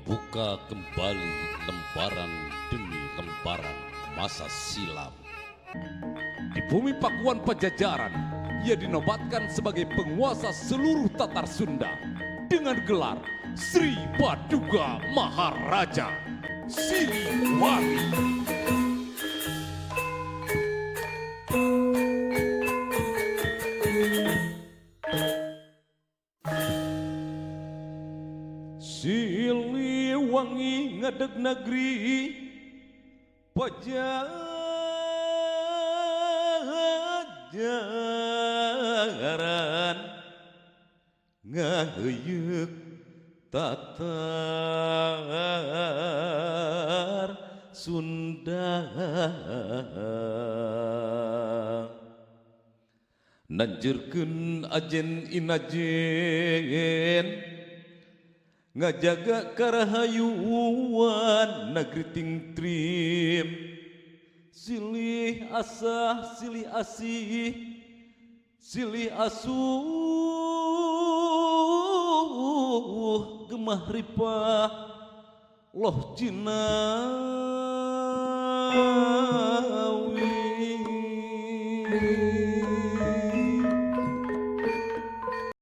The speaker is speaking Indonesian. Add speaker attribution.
Speaker 1: membuka kembali lembaran demi lembaran masa silam. Di bumi Pakuan Pajajaran, ia dinobatkan sebagai penguasa seluruh Tatar Sunda dengan gelar Sri Paduka Maharaja Siliwangi. Siliwangi ngadeg negeri Pajajaran, ngaheuyeuh Tatar Sunda. Nanjurkeun ajen inajen ngajaga karahayuan negeri Tingtrim. Silih asah, silih asih, silih asuh, gemah ripah loh cina